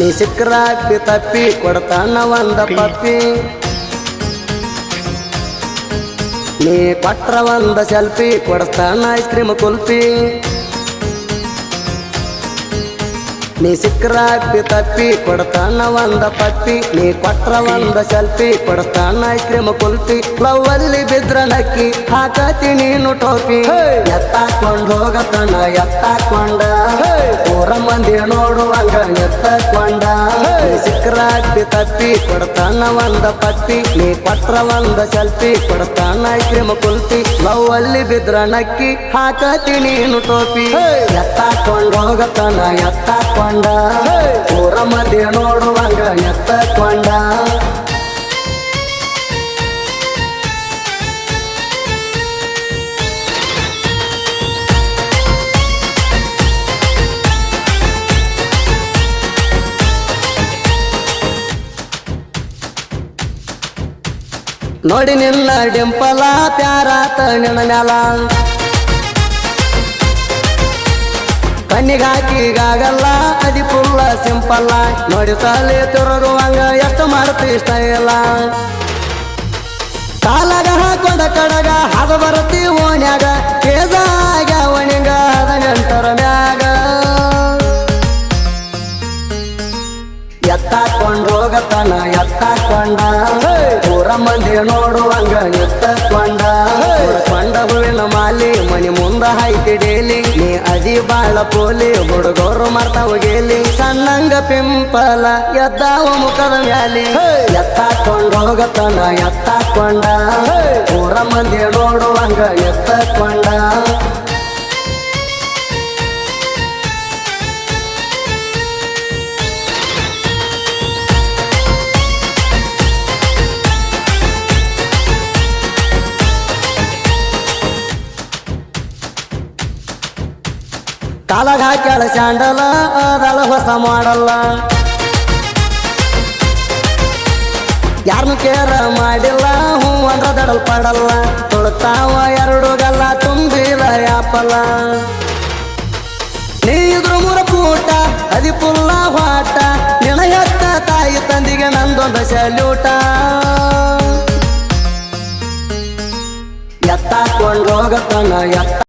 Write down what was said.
ನೀ ಸಿಕ್ಕರಾಗ್ತಿ ತಪ್ಪಿ ಕೊಡ್ತಾನ ಒಂದ ಪಪ್ಪಿ ನೀ ಕೊಟ್ರ ಒಂದ ಸೆಲ್ಫಿ ಕೊಡ್ತಾನ ಐಸ್ ಕ್ರೀಮ್ ಕುಲ್ಫಿ ನೀ ಸಿಕ್ಕರಾಗ್ತಿ ತಪ್ಪಿ ಕೊಡ್ತಾನ ಒಂದ ಪಪ್ಪಿ ನೀ ಕೊಟ್ರ ಒಂದ ಸೆಲ್ಫಿ ಕೊಡ್ತಾನ ಐಸ್ ಕ್ರೀಮ್ ಕುಲ್ಫಿ ಲವ್ ಅಲ್ಲಿ ಬಿದ್ರ ನಕ್ಕಿ ಹಾಕತಿ ನೀನು ಟೋಪಿ ಎತ್ತಾಕೊಂಡ್ ಹೋಗತನ ಎತ್ತಾಕೊಂಡ ಊರ ಮಂದಿ ನೋಡುವಂಗ ಎತ್ತಕೊಂಡ ನೀ ಸಿಕ್ಕರಾಗ್ತಿ ತಪ್ಪಿ ಕೊಡ್ತಾನ ಒಂದ ಪಪ್ಪಿ ನೀ ಕೊಟ್ರ ಒಂದ ಸೆಲ್ಫಿ ಕೊಡ್ತಾನ ಐಸ್ ಕ್ರೀಮ್ ಕುಲ್ಫಿ ಲವ್ ಅಲ್ಲಿ ಬಿದ್ರ ನಕ್ಕಿ ಹಾಕತಿ ನೀನು ಟೋಪಿ ಎತ್ತಾಕೊಂಡ್ ಹೋಗತನ ಎತ್ತಾಕೊಂಡ ಊರ ಮಧ್ಯೆ ನೋಡುವಂಗ ಎತ್ತಕೊಂಡ ನೋಡಿ ನಿನ್ನ ಡಿಂಪಲ ಪ್ಯಾರಾತ ನಿನ್ನ ನೆಲ ಕಣ್ಣಿಗಾಕಿಗಾಗಲ್ಲ ಅದಿ ಫುಲ್ಲ ಸಿಂಪಲ್ಲ ನೋಡಿ ತಲೆ ತಿರುಗುವಂಗ ಎಷ್ಟು ಮಾಡ್ತಿ ಇಷ್ಟ ಇಲ್ಲ ಕಾಲಾಗ ಹಾಕೊಂಡ ಕಡಗ ಹದ ಬರತಿ ಓಣ್ಯಾಗ ಕೇಜಾಗ ಒಣಿಗ 18 ಮ್ಯಾಗ ಎತ್ತಾಕೊಂಡ್ ಹೋಗತನ ಎತ್ತಾಕೊಂಡ ಊರ ಮಂದಿ ನೋಡುವಂಗ ಎತ್ತಕೊಂಡ ಕೊಂಡ ಹೂವಿನ ಮಾಲಿ ಮನಿ ಮುಂದ ಹಾಯ್ತಿ ಡೇಲಿ ನೀ ಅದಿ ಬಾಳ ಪೋಲಿ ಹುಡುಗರು ಮಾಡ್ತಾವ ಗೇಲಿ ಸಣ್ಣಂಗ ಪಿಂಪಲ ಎದ್ದಾವ ಮುಖದ ಮ್ಯಾಲಿ ಎತ್ತಾಕೊಂಡ್ ಹೋಗತನ ಎತ್ತಾಕೊಂಡ ಊರ ಮಂದಿ ನೋಡುವಂಗ ಎತ್ತಕೊಂಡ ಕಾಲಾಗ ಹಾಕ್ಯಾಳ ಸ್ಯಾಂಡಲ ಅದಳ ಹೊಸ ಮಾಡಲ್ಲ ಯಾರನ್ನು ಕೇರ ಮಾಡಿಲ್ಲ ಹೂ ಅಂದ್ರ ದಡಲ್ ಪಡಲ್ಲ ತೊಳ್ತಾವ 2 ಗಲ್ಲ ತುಂಬಿದ ಯಾಪಲ್ಲ ನೀ ಇದ್ರು 3 ಪೂಟ ಅದಿ ಪುಲ್ಲ ಹಾಟ ನಿನ ಹೆತ್ತ ತಾಯಿ ತಂದಿಗೆ ನಂದೊಂದು ಸಲ್ಯೂಟ ಎತ್ತಾಕೊಂಡ್ ಹೋಗತನ ಎತ್ತ